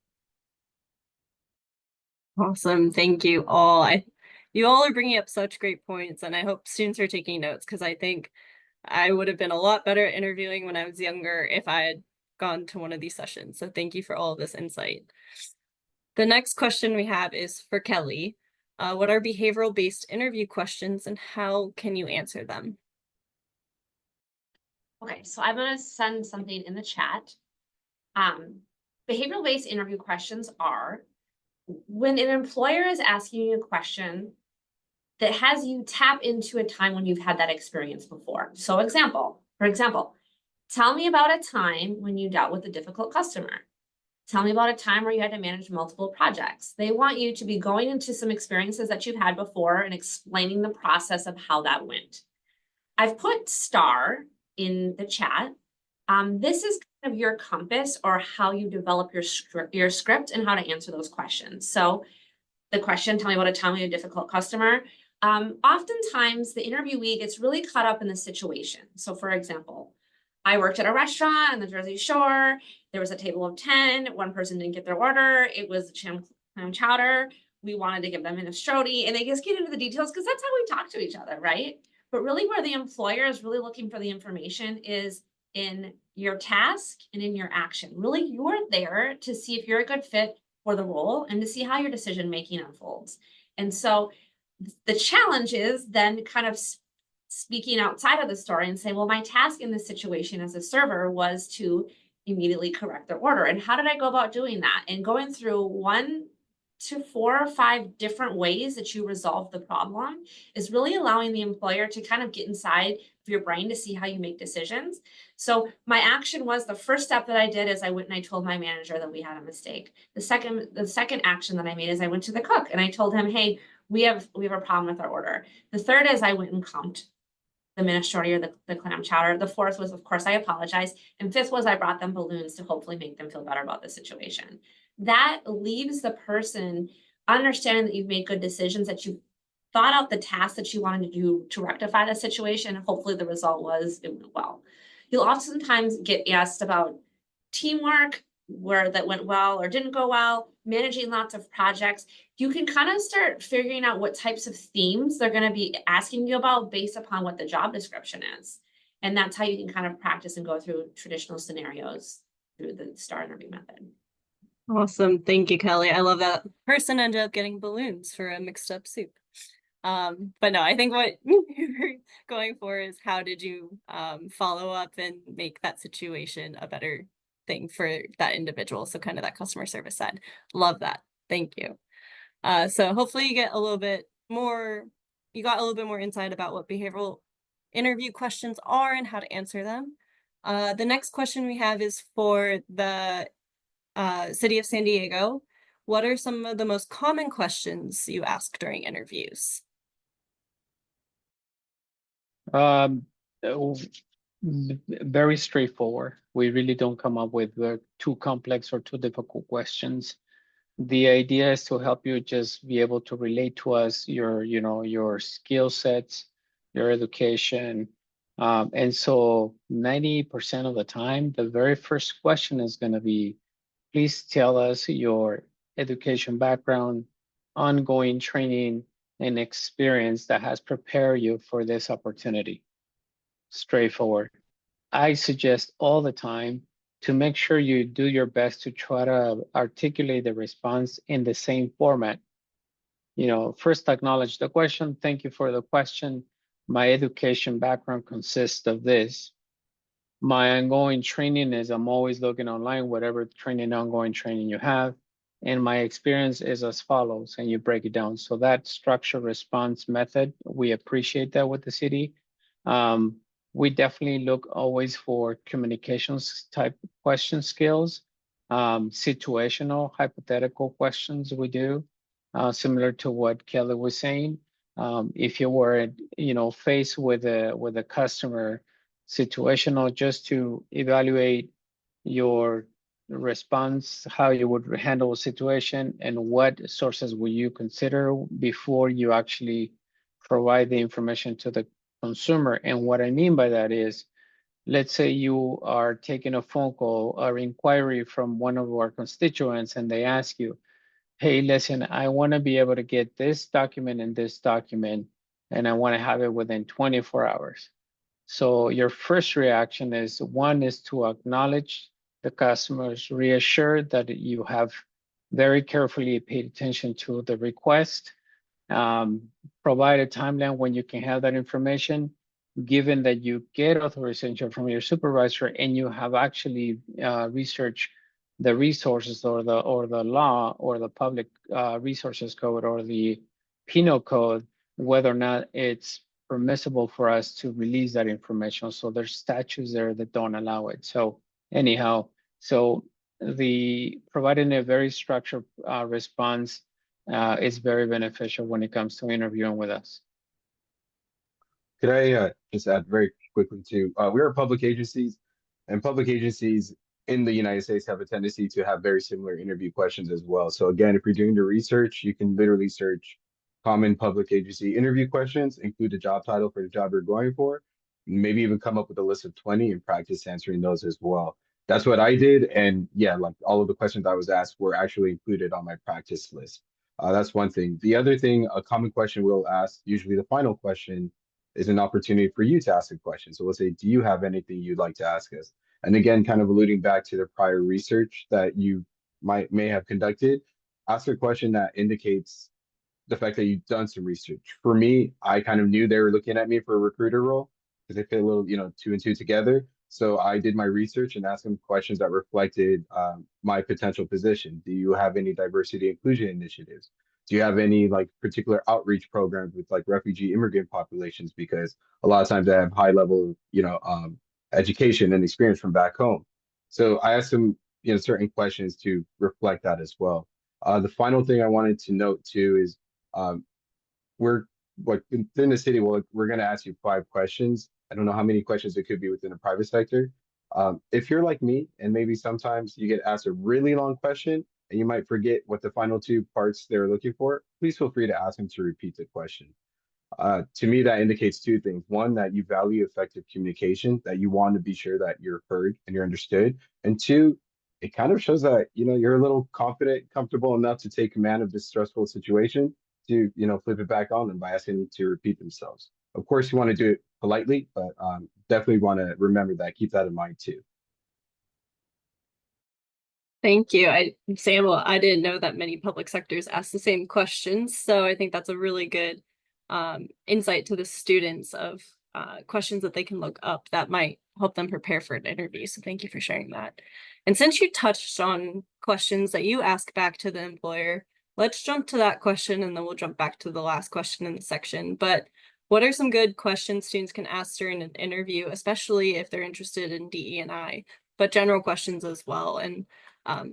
Awesome. Thank you all. You all are bringing up such great points, and I hope students are taking notes because I think I would have been a lot better at interviewing when I was younger if I had gone to one of these sessions. So thank you for all of this insight. The next question we have is for Kelly. What are behavioral-based interview questions and how can you answer them? Okay, so I'm going to send something in the chat. Behavioral-based interview questions are when an employer is asking you a question that has you tap into a time when you've had that experience before. So for example, tell me about a time when you dealt with a difficult customer. Tell me about a time where you had to manage multiple projects. They want you to be going into some experiences that you've had before and explaining the process of how that went. I've put star in the chat. This is kind of your compass or how you develop your script and how to answer those questions. So the question, tell me about a time with a difficult customer. Oftentimes the interviewee gets really caught up in the situation. So for example, I worked at a restaurant on the Jersey Shore. There was a table of 10. One person didn't get their order. It was clam chowder. We wanted to give them minestrone, and they just get into the details because that's how we talk to each other, right? But really where the employer is really looking for the information is in your task and in your action. Really, you're there to see if you're a good fit for the role and to see how your decision making unfolds. And so the challenge is then kind of speaking outside of the story and say, well, my task in this situation as a server was to immediately correct their order. And how did I go about doing that? And going through 1 to 4 or 5 different ways that you resolve the problem is really allowing the employer to kind of get inside of your brain to see how you make decisions. So my action was, the first step that I did is I went and I told my manager that we had a mistake. The second action that I made is I went to the cook and I told him, hey, we have a problem with our order. The third is I went and comped the minestrone or the clam chowder. The fourth was, of course, I apologized. And fifth was I brought them balloons to hopefully make them feel better about the situation. That leaves the person understanding that you've made good decisions, that you thought out the task that you wanted to do to rectify the situation. Hopefully the result was it went well. You'll oftentimes get asked about teamwork, where that went well or didn't go well, managing lots of projects. You can kind of start figuring out what types of themes they're going to be asking you about based upon what the job description is. And that's how you can kind of practice and go through traditional scenarios through the STAR interview method. Awesome. Thank you, Kelly. I love that person ended up getting balloons for a mixed up soup. But no, I think what you're going for is how did you follow up and make that situation a better thing for that individual. So kind of that customer service side. Love that. Thank you. So hopefully you got a little bit more insight about what behavioral interview questions are and how to answer them. The next question we have is for the City of San Diego. What are some of the most common questions you ask during interviews? Very straightforward. We really don't come up with too complex or too difficult questions. The idea is to help you just be able to relate to us, your skill sets, your education. And so 90% of the time, the very first question is going to be, please tell us your education background, ongoing training, and experience that has prepared you for this opportunity. Straightforward. I suggest all the time to make sure you do your best to try to articulate the response in the same format. First acknowledge the question. Thank you for the question. My education background consists of this. My ongoing training is I'm always looking online, whatever ongoing training you have. And my experience is as follows, and you break it down. So that structure response method, we appreciate that with the city. We definitely look always for communications type question skills, situational, hypothetical questions we do, similar to what Kelly was saying. If you were, faced with a customer, situational, just to evaluate your response, how you would handle a situation, and what sources will you consider before you actually provide the information to the consumer. And what I mean by that is, let's say you are taking a phone call or inquiry from one of our constituents and they ask you, hey, listen, I want to be able to get this document and this document, and I want to have it within 24 hours. So your first reaction is, one is to acknowledge the customers, reassure that you have very carefully paid attention to the request, provide a timeline when you can have that information, given that you get authorization from your supervisor and you have actually researched the resources or the law or the public resources code or the penal code, whether or not it's permissible for us to release that information. So there's statutes there that don't allow it. So anyhow, so providing a very structured response is very beneficial when it comes to interviewing with us. Could I just add very quickly too? We are public agencies, and public agencies in the United States have a tendency to have very similar interview questions as well. So again, if you're doing the research, you can literally search common public agency interview questions, include the job title for the job you're going for, maybe even come up with a list of 20 and practice answering those as well. That's what I did. And yeah, like all of the questions I was asked were actually included on my practice list. That's one thing. The other thing, a common question we'll ask, usually the final question, is an opportunity for you to ask a question. So we'll say, do you have anything you'd like to ask us? And again, kind of alluding back to the prior research that you may have conducted, ask a question that indicates the fact that you've done some research. For me, I kind of knew they were looking at me for a recruiter role because they fit a little, two and two together. So I did my research and asked them questions that reflected my potential position. Do you have any diversity inclusion initiatives? Do you have any like particular outreach programs with like refugee immigrant populations? Because a lot of times I have high level, education and experience from back home. So I asked them, certain questions to reflect that as well. The final thing I wanted to note too is um, we're like within the city, we're going to ask you 5 questions. I don't know how many questions it could be within the private sector. If you're like me, and maybe sometimes you get asked a really long question and you might forget what the final 2 parts they're looking for, please feel free to ask them to repeat the question. To me, that indicates 2 things. One, that you value effective communication, that you want to be sure that you're heard and you're understood. And two, it kind of shows that, you're a little confident, comfortable enough to take command of this stressful situation to, flip it back on them by asking them to repeat themselves. Of course, you want to do it politely, but definitely want to remember that. Keep that in mind too. Thank you. Samuel, I didn't know that many public sectors ask the same questions. So I think that's a really good insight to the students of questions that they can look up that might help them prepare for an interview. So thank you for sharing that. And since you touched on questions that you ask back to the employer, let's jump to that question and then we'll jump back to the last question in the section. But what are some good questions students can ask during an interview, especially if they're interested in DE&I, but general questions as well? And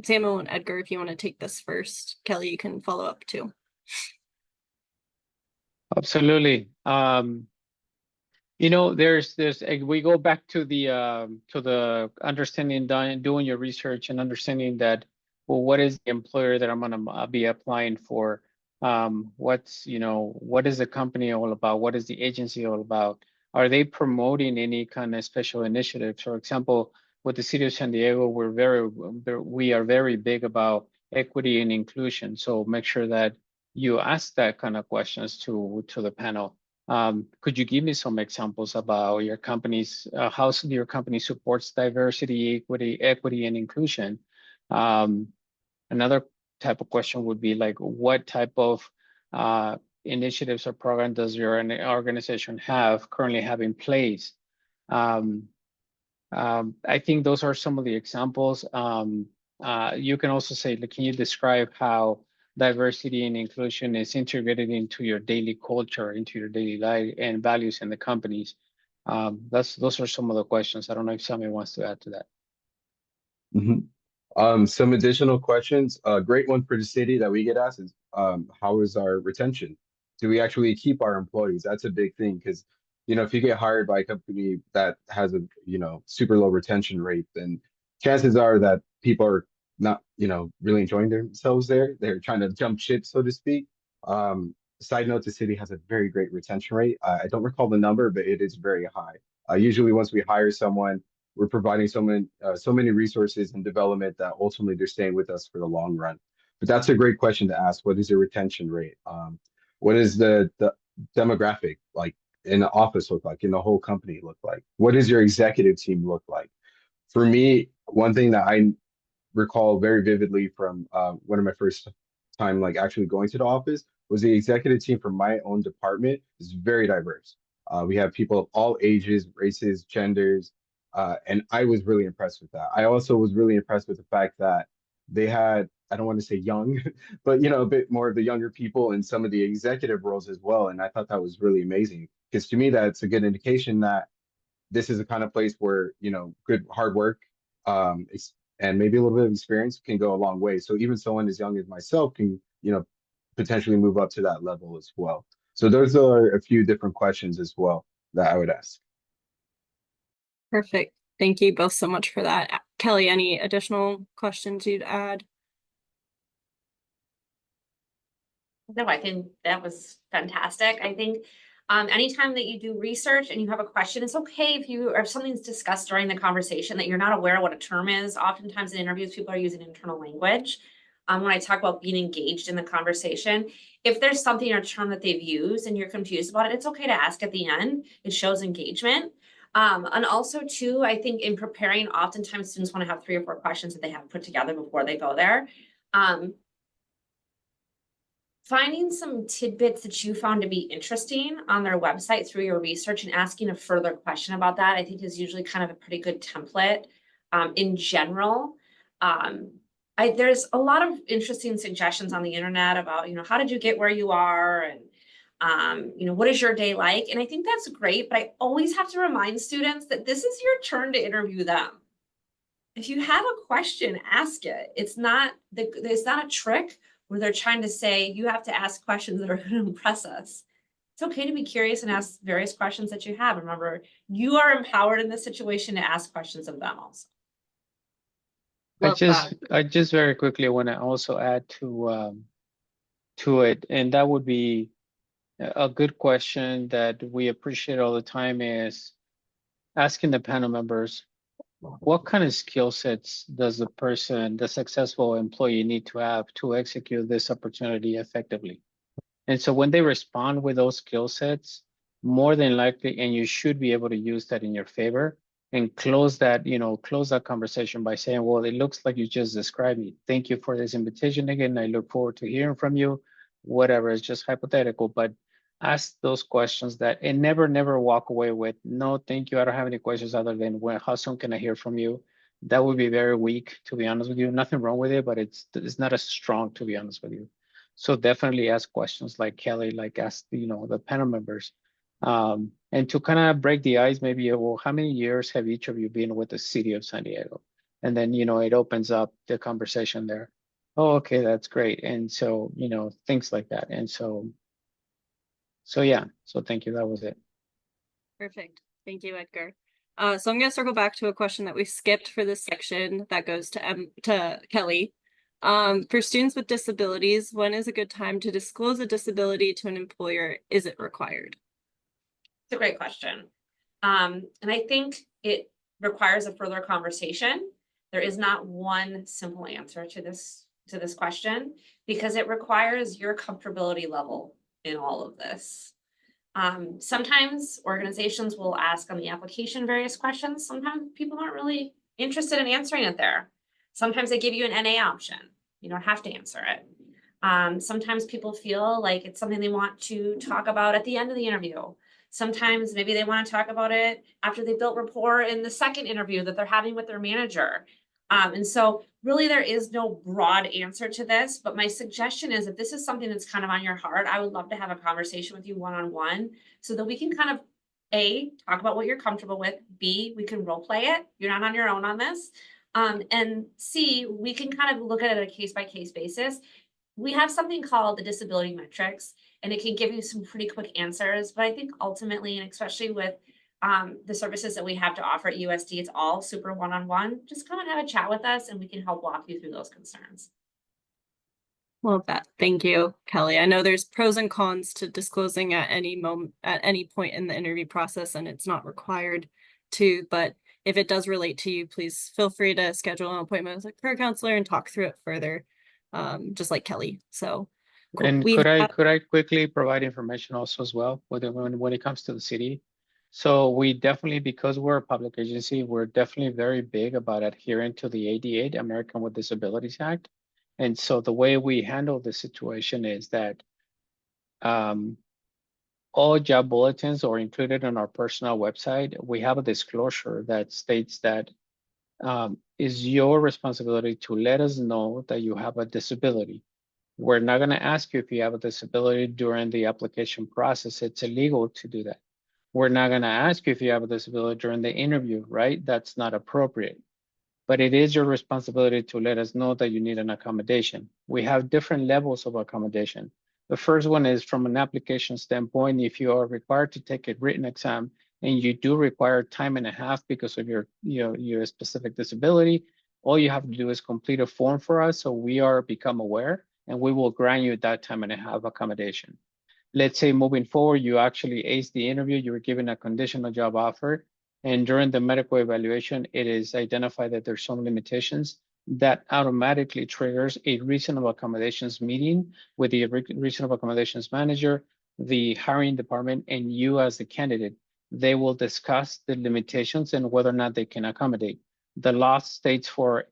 Samuel and Edgar, if you want to take this first, Kelly, you can follow up too. Absolutely. We go back to the understanding, doing your research and understanding that, well, what is the employer that I'm going to be applying for? What is the company all about? What is the agency all about? Are they promoting any kind of special initiatives? For example, with the city of San Diego, we are very big about equity and inclusion. So make sure that you ask that kind of questions to the panel. Could you give me some examples about your company's how your company supports diversity, equity, and inclusion? Another type of question would be like, what type of initiatives or program does your organization currently have in place? I think those are some of the examples. You can also say, like, can you describe how diversity and inclusion is integrated into your daily culture, into your daily life and values in the companies? Those are some of the questions. I don't know if somebody wants to add to that. Some additional questions. A great one for the city that we get asked is, how is our retention? Do we actually keep our employees? That's a big thing because, if you get hired by a company that has a, super low retention rate, then chances are that people are not, really enjoying themselves there. They're trying to jump ship, so to speak. Side note, the city has a very great retention rate. I don't recall the number, but it is very high. Usually once we hire someone, we're providing so many resources and development that ultimately they're staying with us for the long run. But that's a great question to ask. What is your retention rate? What is the demographic like in the office look like, in the whole company look like? What does your executive team look like? For me, one thing that I recall very vividly from one of my first time like actually going to the office was the executive team from my own department is very diverse. We have people of all ages, races, genders, and I was really impressed with that. I also was really impressed with the fact that they had, I don't want to say young, but a bit more of the younger people in some of the executive roles as well. And I thought that was really amazing because to me, that's a good indication that this is the kind of place where, good hard work and maybe a little bit of experience can go a long way. So even someone as young as myself can, potentially move up to that level as well. So those are a few different questions as well that I would ask. Perfect. Thank you both so much for that. Kelly, any additional questions you'd add? No, I think that was fantastic. I think anytime that you do research and you have a question, it's okay if something's discussed during the conversation that you're not aware of what a term is. Oftentimes in interviews, people are using internal language. When I talk about being engaged in the conversation, if there's something or term that they've used and you're confused about it, it's okay to ask at the end. It shows engagement. And also too, I think in preparing, oftentimes students want to have 3 or 4 questions that they have put together before they go there. Finding some tidbits that you found to be interesting on their website through your research and asking a further question about that, I think is usually kind of a pretty good template. In general, there's a lot of interesting suggestions on the internet about, how did you get where you are? And, what is your day like? And I think that's great, but I always have to remind students that this is your turn to interview them. If you have a question, ask it. It's not a trick where they're trying to say you have to ask questions that are going to impress us. It's okay to be curious and ask various questions that you have. Remember, you are empowered in this situation to ask questions of them also. Love that. I just very quickly want to also add to it, and that would be a good question that we appreciate all the time is asking the panel members, what kind of skill sets does the successful employee need to have to execute this opportunity effectively? And so when they respond with those skill sets, more than likely, and you should be able to use that in your favor and close that conversation by saying, well, it looks like you just described me. Thank you for this invitation again. I look forward to hearing from you. Whatever, it's just hypothetical, but ask those questions and never walk away with, no, thank you. I don't have any questions other than how soon can I hear from you? That would be very weak, to be honest with you. Nothing wrong with it, but it's not as strong, to be honest with you. So definitely ask questions like Kelly, like ask, the panel members. And to kind of break the ice, maybe, well, how many years have each of you been with the city of San Diego? And then, it opens up the conversation there. Oh, okay, that's great. And so, things like that. And so yeah, so thank you. That was it. Perfect. Thank you, Edgar. So I'm going to circle back to a question that we skipped for this section that goes to Kelly. For students with disabilities, when is a good time to disclose a disability to an employer? Is it required? It's a great question. And I think it requires a further conversation. There is not one simple answer to this question because it requires your comfortability level in all of this. Sometimes organizations will ask on the application various questions. Sometimes people aren't really interested in answering it there. Sometimes they give you an NA option. You don't have to answer it. Sometimes people feel like it's something they want to talk about at the end of the interview. Sometimes maybe they want to talk about it after they built rapport in the second interview that they're having with their manager. And so really there is no broad answer to this, but my suggestion is if this is something that's kind of on your heart, I would love to have a conversation with you one-on-one so that we can kind of A, talk about what you're comfortable with, B, we can role play it. You're not on your own on this. And C, we can kind of look at it on a case-by-case basis. We have something called the disability metrics, and it can give you some pretty quick answers. But I think ultimately, and especially with the services that we have to offer at USD, it's all super one-on-one. Just come and have a chat with us and we can help walk you through those concerns. Love that. Thank you, Kelly. I know there's pros and cons to disclosing at any moment, at any point in the interview process, and it's not required to, but if it does relate to you, please feel free to schedule an appointment with a career counselor and talk through it further, just like Kelly. So cool. And could I quickly provide information also as well when it comes to the city? So we definitely, because we're a public agency, we're definitely very big about adhering to the ADA, American with Disabilities Act. And so the way we handle the situation is that all job bulletins are included on our personal website. We have a disclosure that states that it's your responsibility to let us know that you have a disability. We're not going to ask you if you have a disability during the application process. It's illegal to do that. We're not going to ask you if you have a disability during the interview, right? That's not appropriate. but it is your responsibility to let us know that you need an accommodation. We have different levels of accommodation. The first one is from an application standpoint, if you are required to take a written exam and you do require time and a half because of your specific disability, all you have to do is complete a form for us so we are become aware, and we will grant you that time and a half accommodation. Let's say moving forward, you actually ace the interview, you were given a conditional job offer, and during the medical evaluation, it is identified that there's some limitations. That automatically triggers a reasonable accommodations meeting with the reasonable accommodations manager, the hiring department, and you as the candidate. They will discuss the limitations and whether or not they can accommodate. The law states for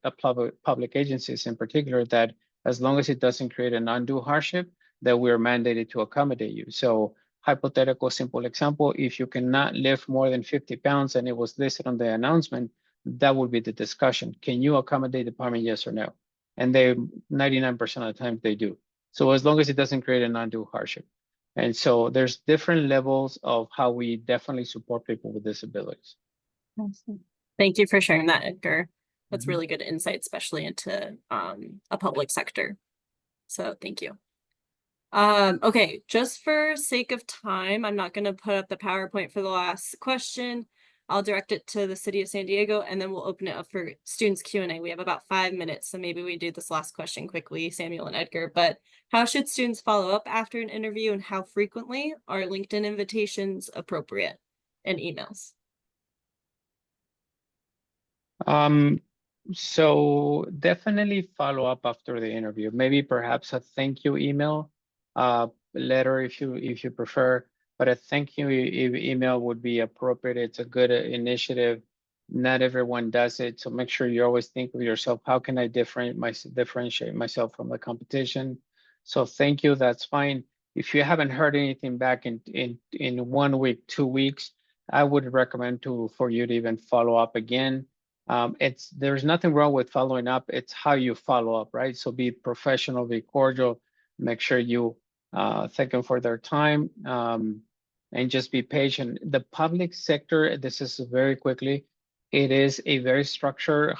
public agencies in particular that as long as it doesn't create an undue hardship, that we're mandated to accommodate you. So hypothetical simple example, if you cannot lift more than 50 pounds and it was listed on the announcement, that would be the discussion. Can you accommodate the department, yes or no? And they 99% of the time they do. So as long as it doesn't create an undue hardship. And so there's different levels of how we definitely support people with disabilities. Awesome. Thank you for sharing that, Edgar. That's Mhm. really good insight, especially into a public sector. So thank you. Okay, just for sake of time, I'm not going to put up the PowerPoint for the last question. I'll direct it to the city of San Diego, and then we'll open it up for students Q&A. We have about 5 minutes, so maybe we do this last question quickly, Samuel and Edgar. But how should students follow up after an interview, and how frequently are LinkedIn invitations appropriate and emails? So definitely follow up after the interview. Maybe perhaps a thank you email, letter if you prefer, but a thank you email would be appropriate. It's a good initiative. Not everyone does it, so make sure you always think of yourself. How can I differentiate myself from the competition? So thank you. That's fine. If you haven't heard anything back in 1 week, 2 weeks, I would recommend for you to even follow up again. There's nothing wrong with following up. It's how you follow up, right? So be professional, be cordial, make sure you thank them for their time, and just be patient. The public sector, this is very quickly, it is a very structured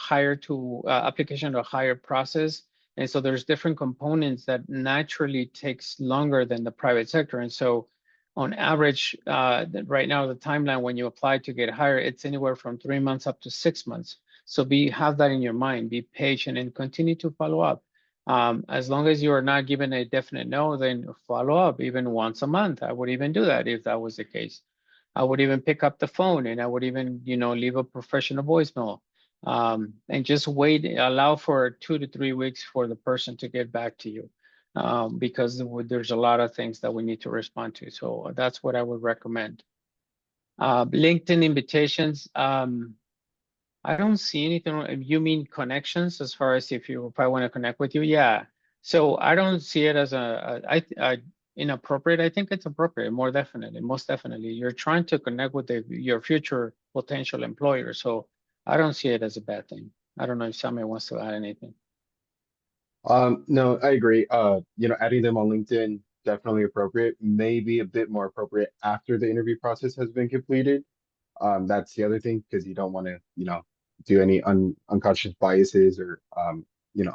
application to hire process. And so there's different components that naturally takes longer than the private sector. And so on average, right now, the timeline when you apply to get hired, it's anywhere from 3 months up to 6 months. So have that in your mind, be patient and continue to follow up. As long as you are not given a definite no, then follow up even once a month. I would even do that if that was the case. I would even pick up the phone and I would even, leave a professional voicemail. And just wait, allow for 2 to 3 weeks for the person to get back to you. Because there's a lot of things that we need to respond to. So that's what I would recommend. LinkedIn invitations, I don't see anything. You mean connections as far as if I want to connect with you? Yeah. So I don't see it as inappropriate. I think it's appropriate, most definitely. You're trying to connect with your future potential employer. So I don't see it as a bad thing. I don't know if somebody wants to add anything. No, I agree. Adding them on LinkedIn, definitely appropriate. Maybe a bit more appropriate after the interview process has been completed. That's the other thing, because you don't want to, do any unconscious biases or,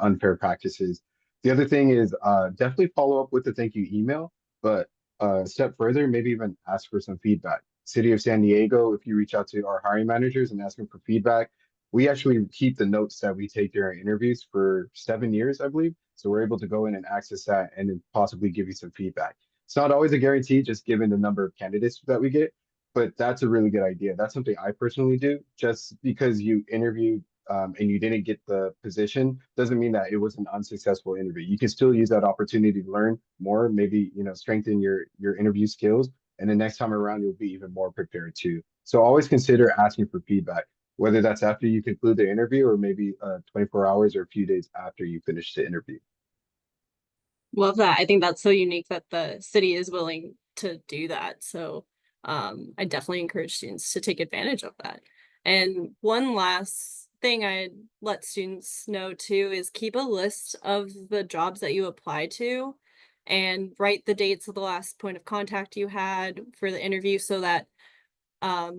unfair practices. The other thing is definitely follow up with the thank you email, but a step further, maybe even ask for some feedback. City of San Diego, if you reach out to our hiring managers and ask them for feedback, we actually keep the notes that we take during interviews for 7 years, I believe. So we're able to go in and access that and then possibly give you some feedback. It's not always a guarantee, just given the number of candidates that we get, but that's a really good idea. That's something I personally do. Just because you interviewed and you didn't get the position doesn't mean that it was an unsuccessful interview. You can still use that opportunity to learn more, maybe strengthen your interview skills, and the next time around you'll be even more prepared too. So always consider asking for feedback, whether that's after you conclude the interview or maybe 24 hours or a few days after you finish the interview. Love that. I think that's so unique that the city is willing to do that. So I definitely encourage students to take advantage of that. And one last thing I'd let students know too is keep a list of the jobs that you apply to and write the dates of the last point of contact you had for the interview, so that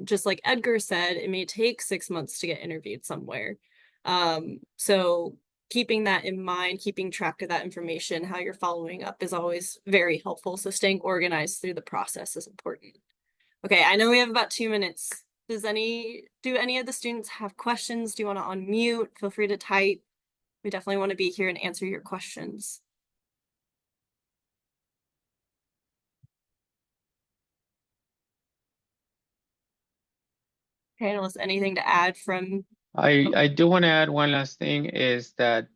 just like Edgar said, it may take 6 months to get interviewed somewhere. So keeping that in mind, keeping track of that information, how you're following up is always very helpful. So staying organized through the process is important. Okay, I know we have about 2 minutes. Do any of the students have questions? Do you want to unmute? Feel free to type. We definitely want to be here and answer your questions. Okay, unless anything to add from. I do want to add one last thing is that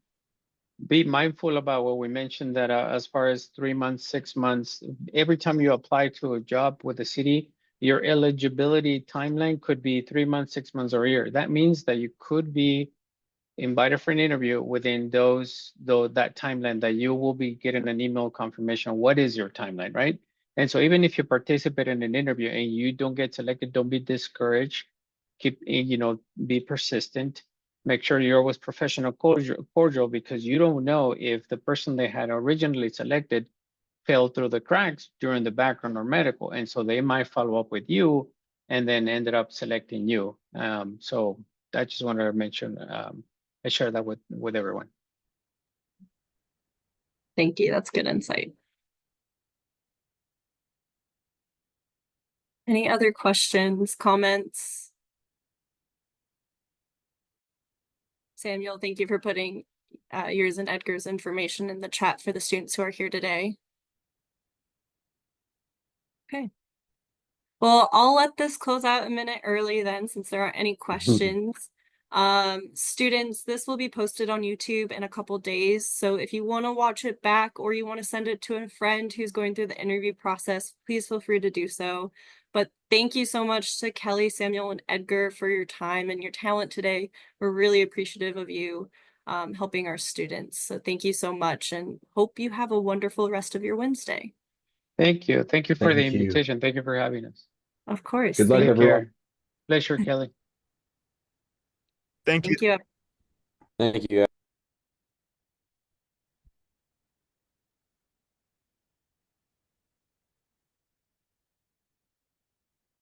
be mindful about what we mentioned that as far as 3 months, 6 months, every time you apply to a job with the city, your eligibility timeline could be 3 months, 6 months, or a year. That means that you could be invited for an interview within that timeline that you will be getting an email confirmation. What is your timeline, right? And so even if you participate in an interview and you don't get selected, don't be discouraged. Keep, be persistent. Make sure you're always professional, cordial, because you don't know if the person they had originally selected fell through the cracks during the background or medical. And so they might follow up with you and then ended up selecting you. So I just wanted to mention, I share that with everyone. Thank you. That's good insight. Any other questions, comments? Samuel, thank you for putting yours and Edgar's information in the chat for the students who are here today. Okay. Well, I'll let this close out a minute early then, since there aren't any questions. Students, this will be posted on YouTube in a couple days. So if you want to watch it back or you want to send it to a friend who's going through the interview process, please feel free to do so. But thank you so much to Kelly, Samuel, and Edgar for your time and your talent today. We're really appreciative of you helping our students. So thank you so much and hope you have a wonderful rest of your Wednesday. Thank you. Thank you for the Thank you. invitation. Thank you for having us. Of course. Good luck, Take everyone. care. Pleasure, Kelly. Thank you. Thank you. Thank you.